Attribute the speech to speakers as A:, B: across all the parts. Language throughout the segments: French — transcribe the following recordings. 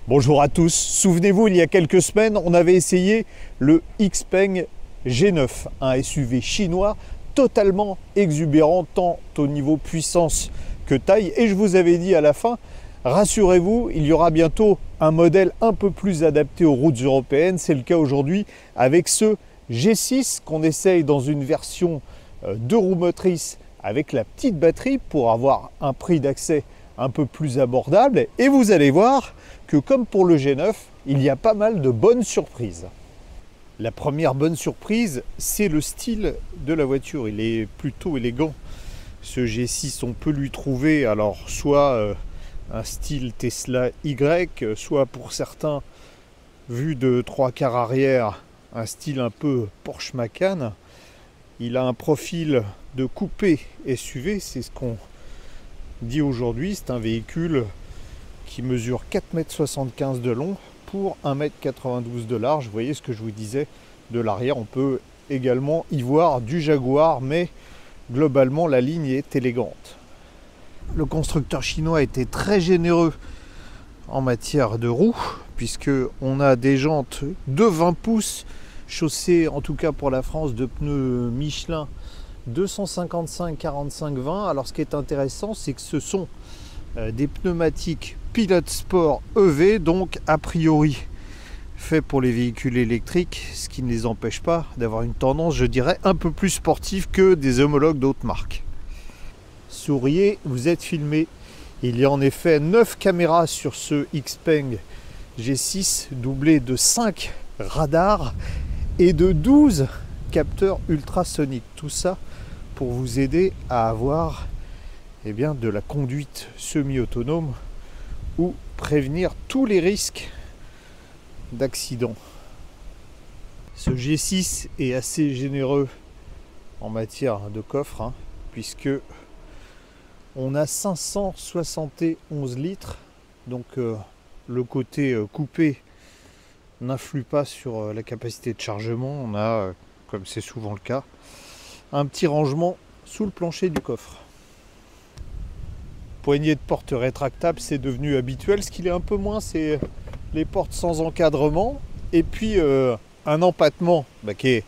A: Bonjour à tous, souvenez-vous, il y a quelques semaines, on avait essayé le XPeng G9, un SUV chinois totalement exubérant tant au niveau puissance que taille. Et je vous avais dit à la fin, rassurez-vous, il y aura bientôt un modèle un peu plus adapté aux routes européennes. C'est le cas aujourd'hui avec ce G6 qu'on essaye dans une version 2 roues motrices avec la petite batterie pour avoir un prix d'accès un peu plus abordable. Et vous allez voir que comme pour le G9, il y a pas mal de bonnes surprises. La première bonne surprise, c'est le style de la voiture. Il est plutôt élégant. Ce G6, on peut lui trouver alors soit un style Tesla Y, soit pour certains, vu de 3/4 arrière, un style un peu Porsche Macan. Il a un profil de coupé SUV, c'est ce qu'on dit aujourd'hui. C'est un véhicule qui mesure 4,75 m de long pour 1,92 m de large. Vous voyez ce que je vous disais de l'arrière. On peut également y voir du Jaguar, mais globalement la ligne est élégante. Le constructeur chinois était très généreux en matière de roues, puisque on a des jantes de 20 pouces chaussées, en tout cas pour la France, de pneus Michelin 255-45-20. Alors ce qui est intéressant, c'est que ce sont des pneumatiques Pilot Sport EV, donc a priori fait pour les véhicules électriques, ce qui ne les empêche pas d'avoir une tendance, je dirais, un peu plus sportive que des homologues d'autres marques. Souriez, vous êtes filmé. Il y a en effet 9 caméras sur ce XPeng G6, doublé de 5 radars et de 12 capteurs ultrasoniques. Tout ça pour vous aider à avoir de la conduite semi-autonome ou prévenir tous les risques d'accident. Ce G6 est assez généreux en matière de coffre, puisque on a 571 litres, donc le côté coupé n'influe pas sur la capacité de chargement. On a, comme c'est souvent le cas, un petit rangement sous le plancher du coffre. Poignée de porte rétractable, c'est devenu habituel. Ce qu'il est un peu moins, c'est les portes sans encadrement. Et puis un empattement qui est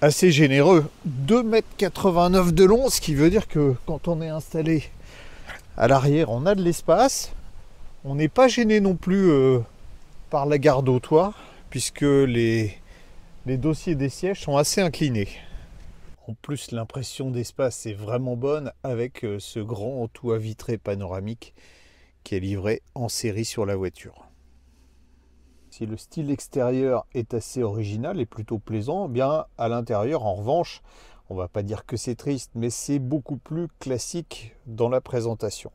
A: assez généreux. 2,89 m de long, ce qui veut dire que quand on est installé à l'arrière, on a de l'espace. On n'est pas gêné non plus par la garde au toit, puisque les dossiers des sièges sont assez inclinés. En plus, l'impression d'espace est vraiment bonne avec ce grand toit vitré panoramique qui est livré en série sur la voiture. Si le style extérieur est assez original et plutôt plaisant, bien à l'intérieur, en revanche, on ne va pas dire que c'est triste, mais c'est beaucoup plus classique dans la présentation.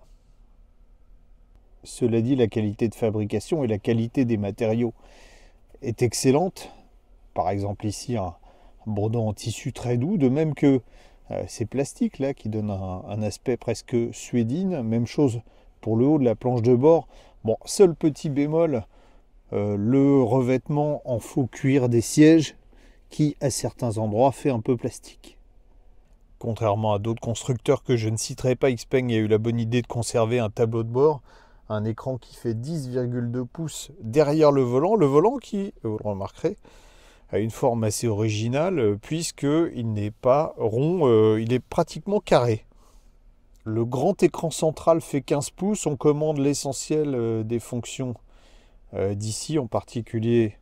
A: Cela dit, la qualité de fabrication et la qualité des matériaux est excellente. Par exemple ici, un bordon en tissu très doux, de même que ces plastiques là qui donnent un aspect presque suédine. Même chose pour le haut de la planche de bord. Bon, seul petit bémol, le revêtement en faux cuir des sièges qui à certains endroits fait un peu plastique. Contrairement à d'autres constructeurs que je ne citerai pas, XPeng a eu la bonne idée de conserver un tableau de bord, un écran qui fait 10,2 pouces derrière le volant qui, vous le remarquerez, a une forme assez originale puisqu'il n'est pas rond, il est pratiquement carré. Le grand écran central fait 15 pouces, on commande l'essentiel des fonctions d'ici, en particulier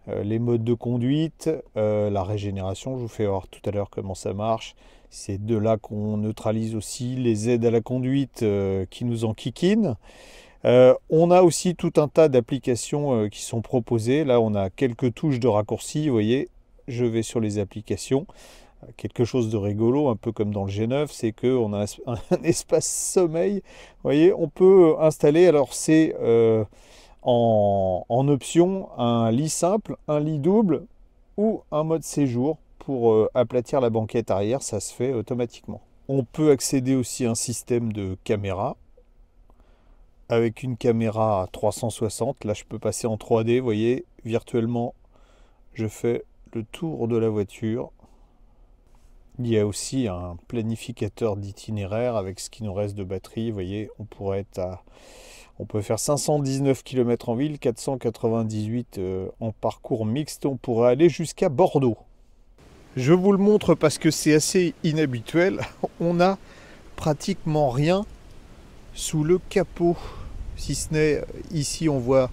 A: les modes de conduite, la régénération, je vous fais voir tout à l'heure comment ça marche. C'est de là qu'on neutralise aussi les aides à la conduite qui nous enquiquinent. On a aussi tout un tas d'applications qui sont proposées. Là, on a quelques touches de raccourci. Vous voyez, je vais sur les applications. Quelque chose de rigolo, un peu comme dans le G9, c'est qu'on a un espace sommeil. Vous voyez, on peut installer, alors c'est en option, un lit simple, un lit double ou un mode séjour pour aplatir la banquette arrière. Ça se fait automatiquement. On peut accéder aussi à un système de caméra, avec une caméra à 360, là je peux passer en 3D, vous voyez, virtuellement je fais le tour de la voiture. Il y a aussi un planificateur d'itinéraire avec ce qui nous reste de batterie, vous voyez, on On peut faire 519 km en ville, 498 en parcours mixte. On pourrait aller jusqu'à Bordeaux. Je vous le montre parce que c'est assez inhabituel. On n'a pratiquement rien sous le capot. Si ce n'est, ici on voit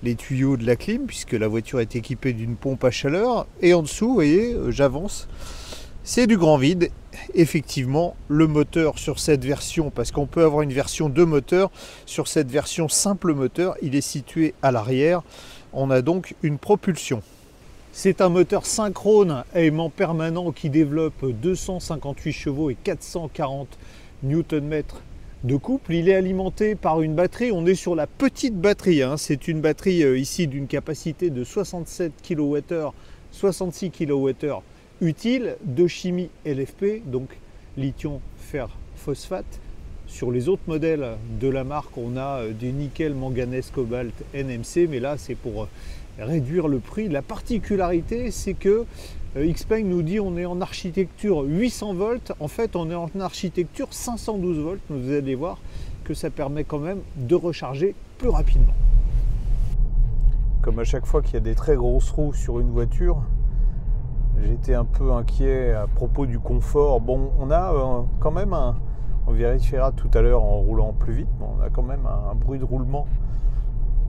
A: les tuyaux de la clim, puisque la voiture est équipée d'une pompe à chaleur. Et en dessous, vous voyez, j'avance, c'est du grand vide. Effectivement, le moteur sur cette version, parce qu'on peut avoir une version de moteur, sur cette version simple moteur, il est situé à l'arrière. On a donc une propulsion. C'est un moteur synchrone à aimant permanent qui développe 258 chevaux et 440 Nm de couple. Il est alimenté par une batterie. On est sur la petite batterie, hein. C'est une batterie ici d'une capacité de 67 kWh, 66 kWh utile, de chimie LFP, donc lithium fer phosphate. Sur les autres modèles de la marque, on a du nickel, manganèse, cobalt, NMC, mais là c'est pour réduire le prix. La particularité, c'est que XPeng nous dit on est en architecture 800 volts. En fait, on est en architecture 512 volts. Vous allez voir que ça permet quand même de recharger plus rapidement. Comme à chaque fois qu'il y a des très grosses roues sur une voiture, j'étais un peu inquiet à propos du confort. Bon, on a quand même on vérifiera tout à l'heure en roulant plus vite, mais on a quand même un bruit de roulement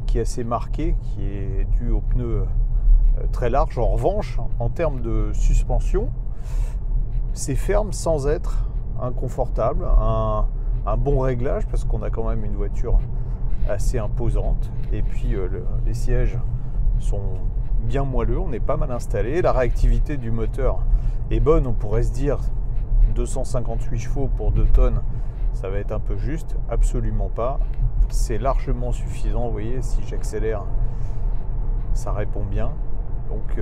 A: qui est assez marqué, qui est dû aux pneus très larges. En revanche, en termes de suspension, c'est ferme sans être inconfortable. Un bon réglage, parce qu'on a quand même une voiture assez imposante. Et puis les sièges sont bien moelleux, on est pas mal installé. La réactivité du moteur est bonne, on pourrait se dire 258 chevaux pour 2 tonnes, ça va être un peu juste. Absolument pas. C'est largement suffisant. Vous voyez, si j'accélère, ça répond bien. Donc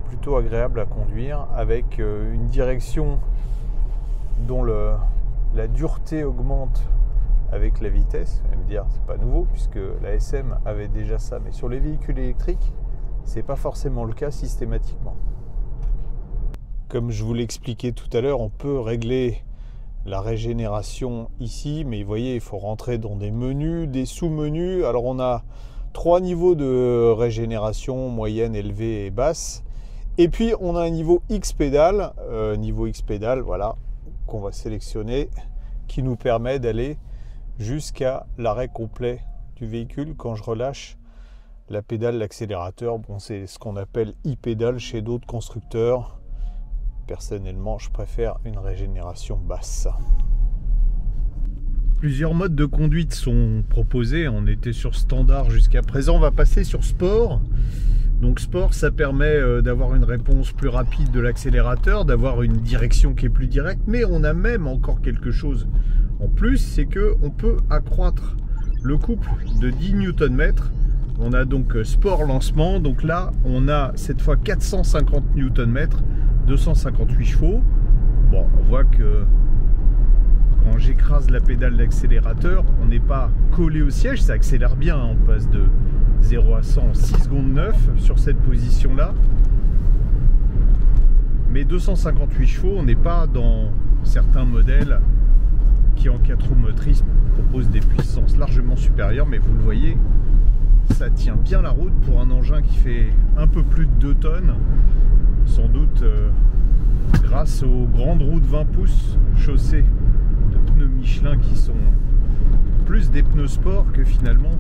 A: plutôt agréable à conduire, avec une direction dont la dureté augmente avec la vitesse. Vous allez me dire, c'est pas nouveau puisque la SM avait déjà ça, mais sur les véhicules électriques, c'est pas forcément le cas systématiquement. Comme je vous l'expliquais tout à l'heure, on peut régler la régénération ici, mais vous voyez, il faut rentrer dans des menus, des sous-menus. Alors on a 3 niveaux de régénération, moyenne, élevée et basse. Et puis on a un niveau X-pédale, voilà, qu'on va sélectionner, qui nous permet d'aller jusqu'à l'arrêt complet du véhicule quand je relâche la pédale, l'accélérateur. Bon, c'est ce qu'on appelle e-pédale chez d'autres constructeurs. Personnellement, je préfère une régénération basse. Plusieurs modes de conduite sont proposés. On était sur standard jusqu'à présent. On va passer sur sport. Donc sport, ça permet d'avoir une réponse plus rapide de l'accélérateur, d'avoir une direction qui est plus directe. Mais on a même encore quelque chose en plus, c'est qu'on peut accroître le couple de 10 Nm. On a donc sport lancement. Donc là, on a cette fois 450 Nm. 258 chevaux. Bon, on voit que quand j'écrase la pédale d'accélérateur, on n'est pas collé au siège, ça accélère bien, on passe de 0 à 100 en 6 secondes 9 sur cette position là. Mais 258 chevaux, on n'est pas dans certains modèles qui en 4 roues motrices proposent des puissances largement supérieures, mais vous le voyez, ça tient bien la route pour un engin qui fait un peu plus de 2 tonnes. Sans doute grâce aux grandes roues de 20 pouces chaussées de pneus Michelin qui sont plus des pneus sport que finalement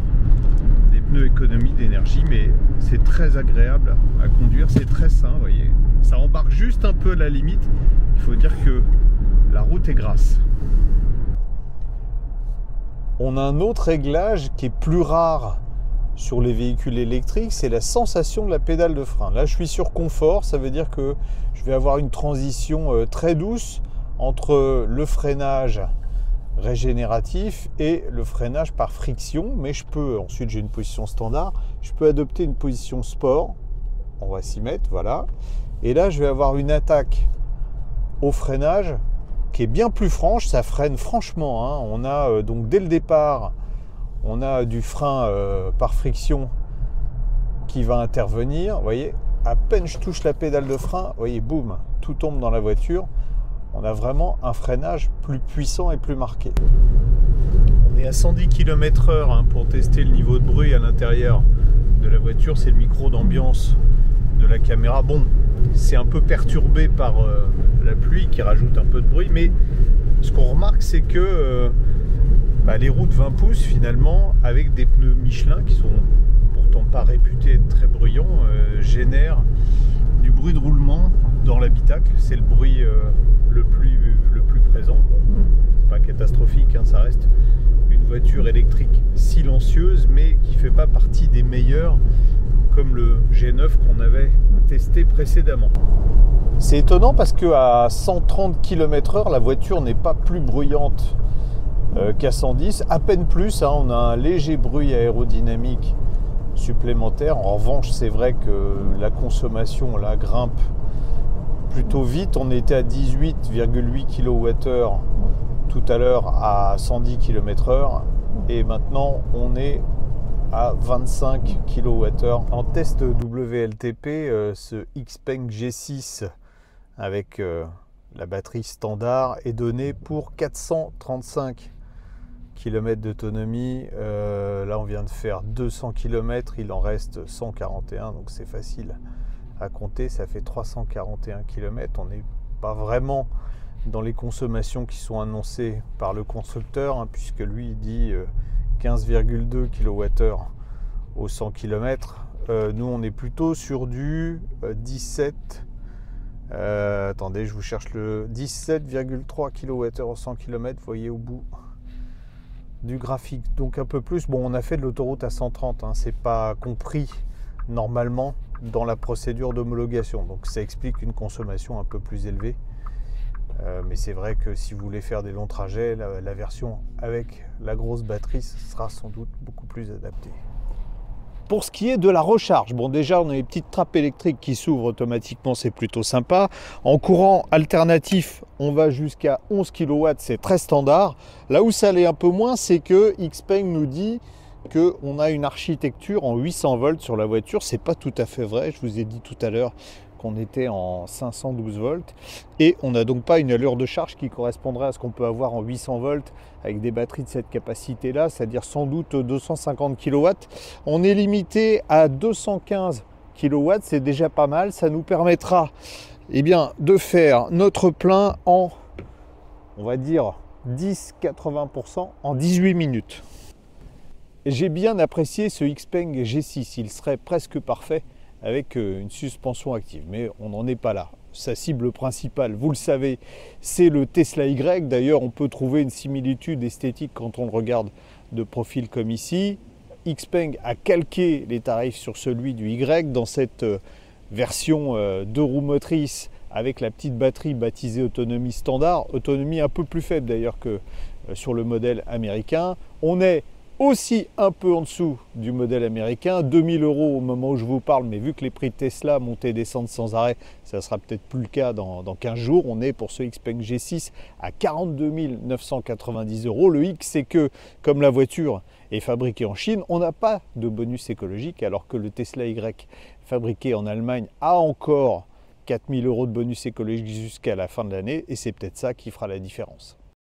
A: des pneus économie d'énergie, mais c'est très agréable à conduire, c'est très sain, vous voyez. Ça embarque juste un peu à la limite, il faut dire que la route est grasse. On a un autre réglage qui est plus rare sur les véhicules électriques, c'est la sensation de la pédale de frein. Là, je suis sur confort, ça veut dire que je vais avoir une transition très douce entre le freinage régénératif et le freinage par friction, mais je peux, ensuite j'ai une position standard, je peux adopter une position sport, on va s'y mettre, voilà, et là je vais avoir une attaque au freinage qui est bien plus franche, ça freine franchement, hein. On a donc dès le départ, on a du frein par friction qui va intervenir. Vous voyez, à peine je touche la pédale de frein, vous voyez, boum, tout tombe dans la voiture. On a vraiment un freinage plus puissant et plus marqué. On est à 110 km/h pour tester le niveau de bruit à l'intérieur de la voiture. C'est le micro d'ambiance de la caméra. Bon, c'est un peu perturbé par la pluie qui rajoute un peu de bruit, mais ce qu'on remarque, c'est que les roues de 20 pouces, finalement, avec des pneus Michelin qui sont pourtant pas réputés être très bruyants, génèrent du bruit de roulement dans l'habitacle. C'est le bruit le plus présent. Bon, c'est pas catastrophique, hein, ça reste une voiture électrique silencieuse, mais qui fait pas partie des meilleures, comme le G9 qu'on avait testé précédemment. C'est étonnant parce qu'à 130 km/h, la voiture n'est pas plus bruyante qu'à 110, à peine plus, hein, on a un léger bruit aérodynamique supplémentaire. En revanche, c'est vrai que la consommation là grimpe plutôt vite. On était à 18,8 kWh tout à l'heure à 110 km/h et maintenant on est à 25 kWh. En test WLTP, ce Xpeng G6 avec la batterie standard est donné pour 435 km d'autonomie. Là on vient de faire 200 km, il en reste 141, donc c'est facile à compter, ça fait 341 km. On n'est pas vraiment dans les consommations qui sont annoncées par le constructeur, hein, puisque lui il dit 15,2 kWh au 100 km. Nous on est plutôt sur du 17. Attendez, je vous cherche le 17,3 kWh au 100 km, vous voyez au bout du graphique, donc un peu plus. Bon, on a fait de l'autoroute à 130, hein, c'est pas compris normalement dans la procédure d'homologation, donc ça explique une consommation un peu plus élevée. Mais c'est vrai que si vous voulez faire des longs trajets, la version avec la grosse batterie sera sans doute beaucoup plus adaptée. Pour ce qui est de la recharge, bon déjà on a les petites trappes électriques qui s'ouvrent automatiquement, c'est plutôt sympa. En courant alternatif, on va jusqu'à 11 kW, c'est très standard. Là où ça l'est un peu moins, c'est que Xpeng nous dit qu'on a une architecture en 800 volts sur la voiture. C'est pas tout à fait vrai, je vous ai dit tout à l'heure qu'on était en 512 volts et on n'a donc pas une allure de charge qui correspondrait à ce qu'on peut avoir en 800 volts avec des batteries de cette capacité là, c'est-à-dire sans doute 250 kW. On est limité à 215 kW, c'est déjà pas mal. Ça nous permettra de faire notre plein en, on va dire, 10-80% en 18 minutes. J'ai bien apprécié ce Xpeng G6, il serait presque parfait avec une suspension active, mais on n'en est pas là. Sa cible principale, vous le savez, c'est le Tesla Y. D'ailleurs, on peut trouver une similitude esthétique quand on le regarde de profil comme ici. Xpeng a calqué les tarifs sur celui du Y dans cette version 2 roues motrices avec la petite batterie baptisée autonomie standard, autonomie un peu plus faible d'ailleurs que sur le modèle américain. On est aussi un peu en dessous du modèle américain, 2000 € au moment où je vous parle, mais vu que les prix de Tesla montent et descendent sans arrêt, ça sera peut-être plus le cas dans 15 jours. On est pour ce Xpeng G6 à 42 990 €. Le X, c'est que comme la voiture est fabriquée en Chine, on n'a pas de bonus écologique, alors que le Tesla Y fabriqué en Allemagne a encore 4000 € de bonus écologique jusqu'à la fin de l'année, et c'est peut-être ça qui fera la différence.